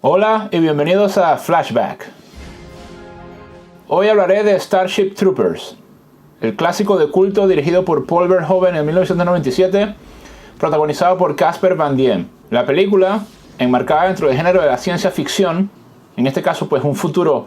Hola y bienvenidos a Flashback. Hoy hablaré de Starship Troopers, el clásico de culto dirigido por Paul Verhoeven en 1997, protagonizado por Casper Van Dien. La película, enmarcada dentro del género de la ciencia ficción, en este caso pues un futuro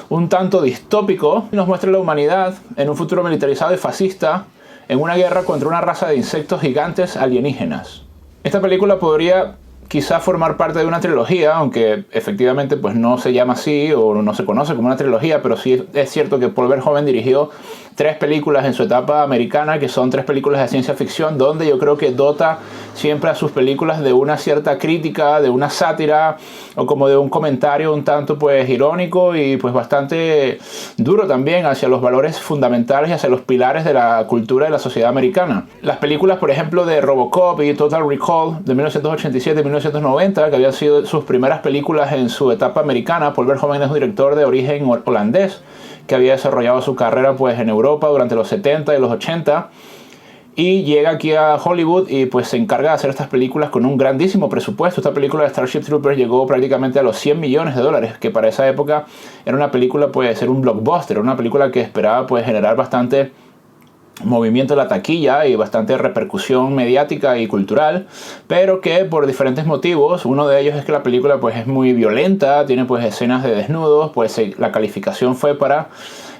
un tanto distópico, nos muestra la humanidad en un futuro militarizado y fascista, en una guerra contra una raza de insectos gigantes alienígenas. Esta película podría quizá formar parte de una trilogía, aunque efectivamente pues no se llama así o no se conoce como una trilogía, pero sí es cierto que Paul Verhoeven dirigió 3 películas en su etapa americana, que son 3 películas de ciencia ficción, donde yo creo que dota siempre a sus películas de una cierta crítica, de una sátira o como de un comentario un tanto pues irónico y pues bastante duro también hacia los valores fundamentales y hacia los pilares de la cultura de la sociedad americana. Las películas, por ejemplo, de Robocop y Total Recall de 1987 y 1990, que habían sido sus primeras películas en su etapa americana. Paul Verhoeven es un director de origen holandés que había desarrollado su carrera pues en Europa durante los 70 y los 80 y llega aquí a Hollywood y pues se encarga de hacer estas películas con un grandísimo presupuesto. Esta película de Starship Troopers llegó prácticamente a los $100 millones, que para esa época era una película pues era un blockbuster, una película que esperaba pues generar bastante movimiento en la taquilla y bastante repercusión mediática y cultural, pero que por diferentes motivos, uno de ellos es que la película pues es muy violenta, tiene pues escenas de desnudos, pues la calificación fue para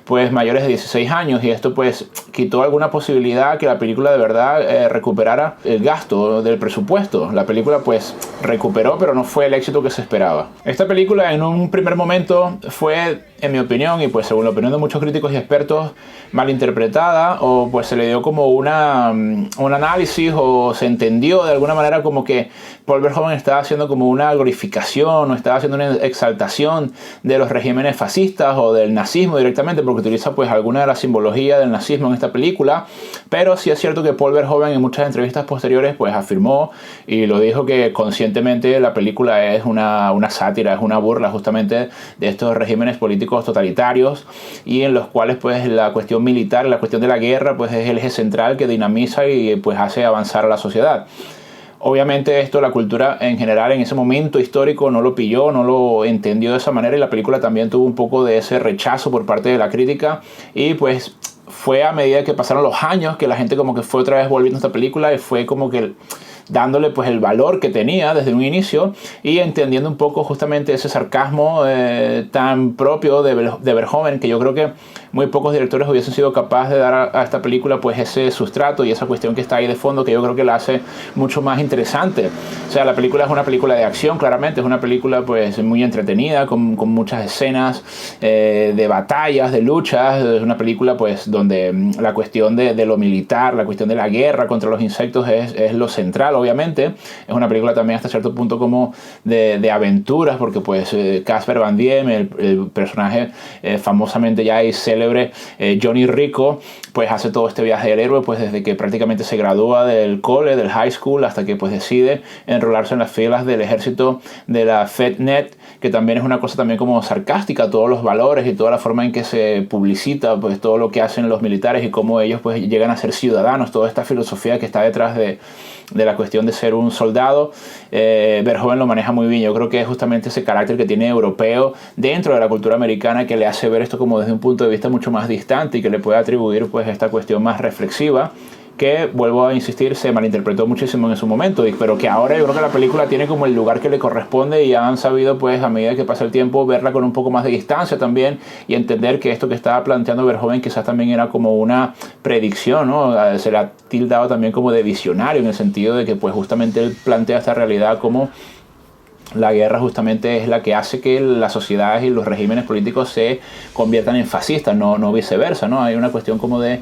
pues mayores de 16 años y esto pues quitó alguna posibilidad que la película de verdad recuperara el gasto del presupuesto. La película pues recuperó, pero no fue el éxito que se esperaba. Esta película en un primer momento fue, en mi opinión y pues según la opinión de muchos críticos y expertos, malinterpretada o pues se le dio como un análisis o se entendió de alguna manera como que Paul Verhoeven estaba haciendo como una glorificación o estaba haciendo una exaltación de los regímenes fascistas o del nazismo directamente, porque utiliza pues alguna de la simbología del nazismo en esta película, pero sí es cierto que Paul Verhoeven en muchas entrevistas posteriores pues afirmó y lo dijo que conscientemente la película es una sátira, es una burla justamente de estos regímenes políticos totalitarios y en los cuales pues la cuestión militar, la cuestión de la guerra pues es el eje central que dinamiza y pues hace avanzar a la sociedad. Obviamente esto la cultura en general en ese momento histórico no lo pilló, no lo entendió de esa manera y la película también tuvo un poco de ese rechazo por parte de la crítica y pues fue a medida que pasaron los años que la gente como que fue otra vez volviendo a esta película y fue como que dándole pues el valor que tenía desde un inicio y entendiendo un poco justamente ese sarcasmo tan propio de Verhoeven, que yo creo que muy pocos directores hubiesen sido capaces de dar a esta película pues ese sustrato y esa cuestión que está ahí de fondo, que yo creo que la hace mucho más interesante. O sea, la película es una película de acción, claramente, es una película pues muy entretenida, con muchas escenas de batallas, de luchas, es una película pues donde la cuestión de lo militar, la cuestión de la guerra contra los insectos es lo central. Obviamente es una película también hasta cierto punto como de aventuras, porque pues Casper Van Dien, el personaje famosamente ya y célebre Johnny Rico, pues hace todo este viaje del héroe pues desde que prácticamente se gradúa del cole, del high school, hasta que pues decide enrolarse en las filas del ejército de la FedNet, que también es una cosa también como sarcástica, todos los valores y toda la forma en que se publicita pues todo lo que hacen los militares y cómo ellos pues llegan a ser ciudadanos, toda esta filosofía que está detrás de la cuestión de ser un soldado. Verhoeven lo maneja muy bien. Yo creo que es justamente ese carácter que tiene europeo dentro de la cultura americana que le hace ver esto como desde un punto de vista mucho más distante y que le puede atribuir pues esta cuestión más reflexiva que, vuelvo a insistir, se malinterpretó muchísimo en su momento, pero que ahora yo creo que la película tiene como el lugar que le corresponde y han sabido pues a medida que pasa el tiempo verla con un poco más de distancia también y entender que esto que estaba planteando Verhoeven quizás también era como una predicción, ¿no? Se le ha tildado también como de visionario en el sentido de que pues justamente él plantea esta realidad como la guerra justamente es la que hace que las sociedades y los regímenes políticos se conviertan en fascistas, no viceversa, ¿no? Hay una cuestión como de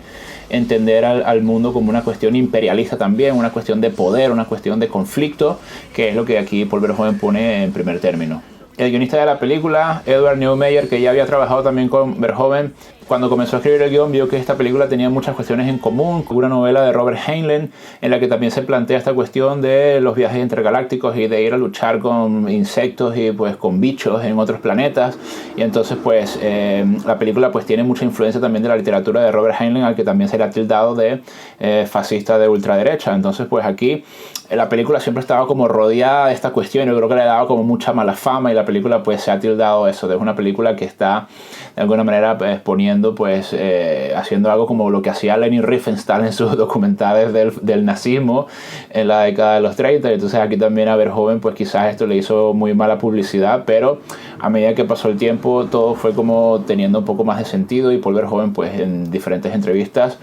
entender al mundo como una cuestión imperialista también, una cuestión de poder, una cuestión de conflicto, que es lo que aquí Paul Verhoeven pone en primer término. El guionista de la película, Edward Neumeier, que ya había trabajado también con Verhoeven, Cuando comenzó a escribir el guión vio que esta película tenía muchas cuestiones en común con una novela de Robert Heinlein en la que también se plantea esta cuestión de los viajes intergalácticos y de ir a luchar con insectos y pues con bichos en otros planetas. Y entonces pues la película pues tiene mucha influencia también de la literatura de Robert Heinlein, al que también se le ha tildado de fascista de ultraderecha. Entonces pues aquí la película siempre estaba como rodeada de esta cuestión. Yo creo que le ha dado como mucha mala fama y la película pues se ha tildado eso de una película que está de alguna manera exponiendo pues haciendo algo como lo que hacía Leni Riefenstahl en sus documentales del nazismo en la década de los 30. Entonces aquí también a Verhoeven pues quizás esto le hizo muy mala publicidad, pero a medida que pasó el tiempo todo fue como teniendo un poco más de sentido y Paul Verhoeven pues en diferentes entrevistas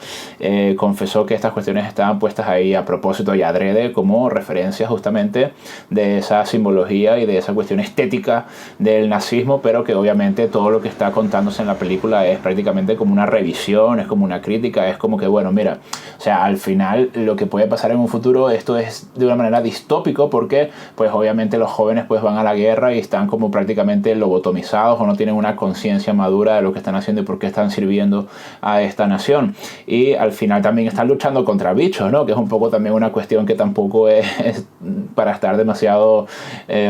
confesó que estas cuestiones estaban puestas ahí a propósito y adrede como referencia justamente de esa simbología y de esa cuestión estética del nazismo, pero que obviamente todo lo que está contándose en la película es prácticamente como una revisión, es como una crítica, es como que bueno, mira, o sea, al final lo que puede pasar en un futuro, esto es de una manera distópico porque pues obviamente los jóvenes pues van a la guerra y están como prácticamente lobotomizados o no tienen una conciencia madura de lo que están haciendo y por qué están sirviendo a esta nación, y al final también están luchando contra bichos, ¿no? Que es un poco también una cuestión que tampoco es para estar demasiado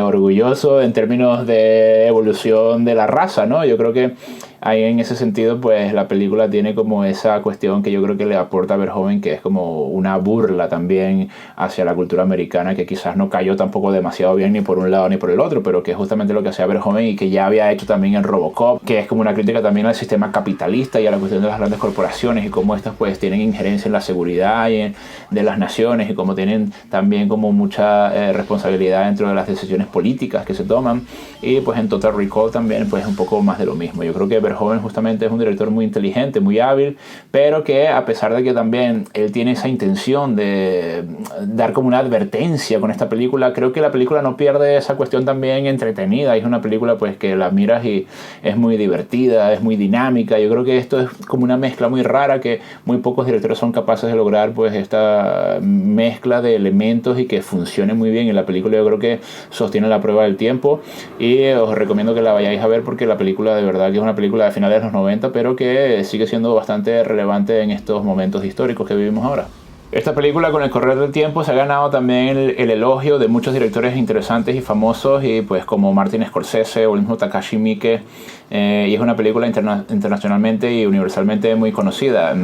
orgulloso en términos de evolución de la raza, ¿no? Yo creo que ahí en ese sentido pues la película tiene como esa cuestión que yo creo que le aporta a Verhoeven, que es como una burla también hacia la cultura americana, que quizás no cayó tampoco demasiado bien ni por un lado ni por el otro, pero que es justamente lo que hacía Verhoeven y que ya había hecho también en Robocop, que es como una crítica también al sistema capitalista y a la cuestión de las grandes corporaciones y cómo estas pues tienen injerencia en la seguridad y de las naciones y cómo tienen también como mucha responsabilidad dentro de las decisiones políticas que se toman. Y pues en Total Recall también pues un poco más de lo mismo. Yo creo que Verhoeven justamente es un director muy inteligente, muy hábil, pero que a pesar de que también él tiene esa intención de dar como una advertencia con esta película, creo que la película no pierde esa cuestión también entretenida. Es una película pues que la miras y es muy divertida, es muy dinámica. Yo creo que esto es como una mezcla muy rara que muy pocos directores son capaces de lograr, pues esta mezcla de elementos y que funcione muy bien. En la película yo creo que sostiene la prueba del tiempo y os recomiendo que la vayáis a ver porque la película de verdad que es una película de finales de los 90, pero que sigue siendo bastante relevante en estos momentos históricos que vivimos ahora. Esta película con el correr del tiempo se ha ganado también el elogio de muchos directores interesantes y famosos, y pues como Martin Scorsese o el mismo Takashi Miike, y es una película internacionalmente y universalmente muy conocida.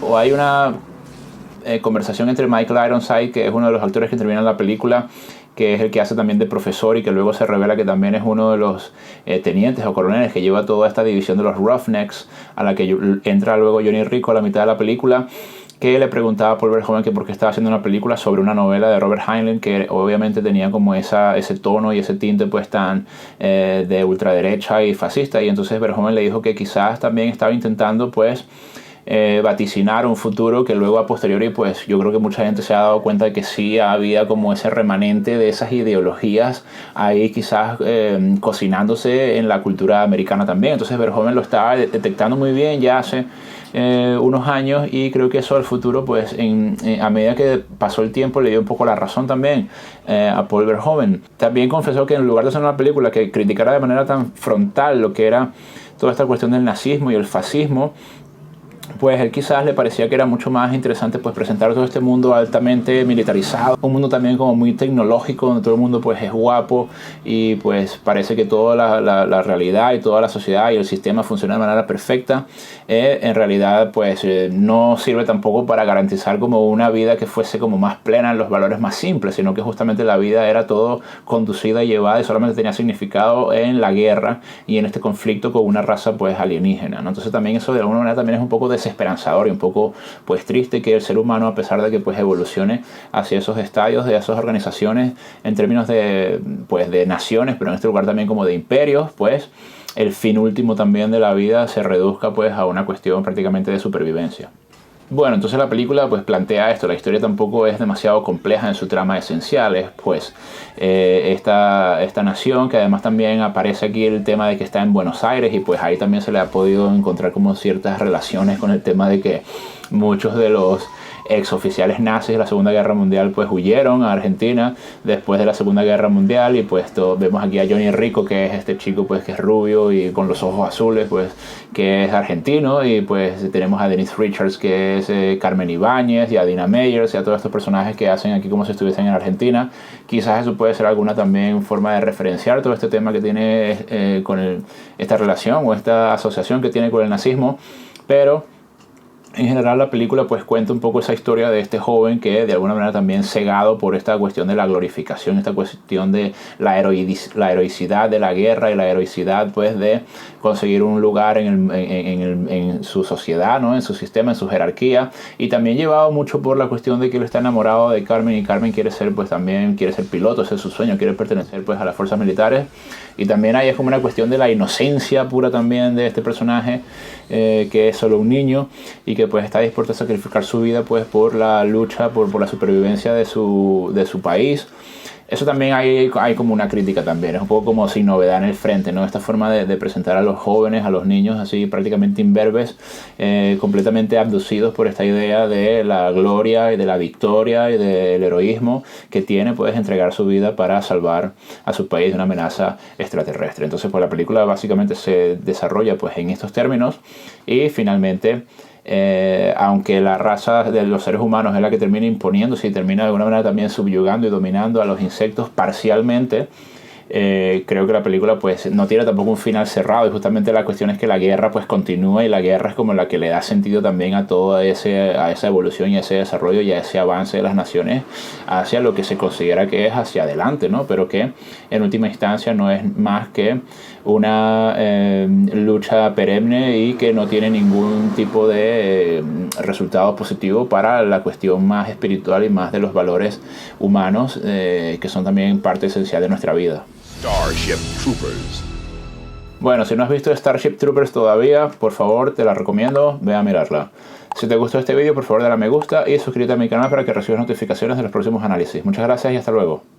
O hay una conversación entre Michael Ironside, que es uno de los actores que interviene en la película, que es el que hace también de profesor y que luego se revela que también es uno de los tenientes o coroneles que lleva toda esta división de los Roughnecks, a la que entra luego Johnny Rico a la mitad de la película, que le preguntaba a Paul Verhoeven que por qué estaba haciendo una película sobre una novela de Robert Heinlein que obviamente tenía como ese tono y ese tinte pues tan de ultraderecha y fascista, y entonces Verhoeven le dijo que quizás también estaba intentando pues vaticinar un futuro que luego a posteriori pues yo creo que mucha gente se ha dado cuenta de que sí había como ese remanente de esas ideologías ahí quizás cocinándose en la cultura americana también. Entonces Verhoeven lo estaba detectando muy bien ya hace unos años, y creo que eso al futuro pues a medida que pasó el tiempo le dio un poco la razón también a Paul Verhoeven. También confesó que en lugar de hacer una película que criticara de manera tan frontal lo que era toda esta cuestión del nazismo y el fascismo, pues él quizás le parecía que era mucho más interesante pues presentar todo este mundo altamente militarizado, un mundo también como muy tecnológico, donde todo el mundo pues es guapo y pues parece que toda la realidad y toda la sociedad y el sistema funciona de manera perfecta. En realidad pues no sirve tampoco para garantizar como una vida que fuese como más plena en los valores más simples, sino que justamente la vida era todo conducida y llevada y solamente tenía significado en la guerra y en este conflicto con una raza pues alienígena, ¿no? Entonces también eso de alguna manera también es un poco desesperanzador y un poco pues triste que el ser humano, a pesar de que pues evolucione hacia esos estadios de esas organizaciones en términos de pues de naciones, pero en este lugar también como de imperios, pues el fin último también de la vida se reduzca pues a una cuestión prácticamente de supervivencia. Bueno, entonces la película pues plantea esto. La historia tampoco es demasiado compleja en su trama esencial. Es pues esta nación, que además también aparece aquí el tema de que está en Buenos Aires, y pues ahí también se le ha podido encontrar como ciertas relaciones con el tema de que muchos de los exoficiales nazis de la Segunda Guerra Mundial pues huyeron a Argentina después de la Segunda Guerra Mundial, y pues vemos aquí a Johnny Rico, que es este chico pues que es rubio y con los ojos azules, pues que es argentino, y pues tenemos a Denise Richards, que es Carmen Ibáñez, y a Dina Meyers, y a todos estos personajes que hacen aquí como si estuviesen en Argentina. Quizás eso puede ser alguna también forma de referenciar todo este tema que tiene con esta relación o esta asociación que tiene con el nazismo, pero en general la película pues cuenta un poco esa historia de este joven que de alguna manera también cegado por esta cuestión de la glorificación, esta cuestión de la heroicidad de la guerra y la heroicidad pues de conseguir un lugar en su sociedad, ¿no? En su sistema, en su jerarquía, y también llevado mucho por la cuestión de que él está enamorado de Carmen, y Carmen quiere ser pues también quiere ser piloto, ese es su sueño, quiere pertenecer pues a las fuerzas militares, y también ahí es como una cuestión de la inocencia pura también de este personaje que es solo un niño y que pues está dispuesto a sacrificar su vida pues por la lucha, por la supervivencia de su país. Eso también hay como una crítica también, es un poco como sin novedad en el frente, ¿no? Esta forma de presentar a los jóvenes, a los niños así prácticamente imberbes, completamente abducidos por esta idea de la gloria y de la victoria y del heroísmo que tiene pues entregar su vida para salvar a su país de una amenaza extraterrestre. Entonces pues la película básicamente se desarrolla pues en estos términos, y finalmente aunque la raza de los seres humanos es la que termina imponiéndose y termina de alguna manera también subyugando y dominando a los insectos parcialmente, creo que la película pues no tiene tampoco un final cerrado, y justamente la cuestión es que la guerra pues continúa, y la guerra es como la que le da sentido también a toda esa evolución y a ese desarrollo y a ese avance de las naciones hacia lo que se considera que es hacia adelante, ¿no? Pero que en última instancia no es más que una lucha perenne y que no tiene ningún tipo de resultado positivo para la cuestión más espiritual y más de los valores humanos que son también parte esencial de nuestra vida. Starship Troopers. Bueno, si no has visto Starship Troopers todavía, por favor te la recomiendo, ve a mirarla. Si te gustó este vídeo, por favor dale a me gusta y suscríbete a mi canal para que recibas notificaciones de los próximos análisis. Muchas gracias y hasta luego.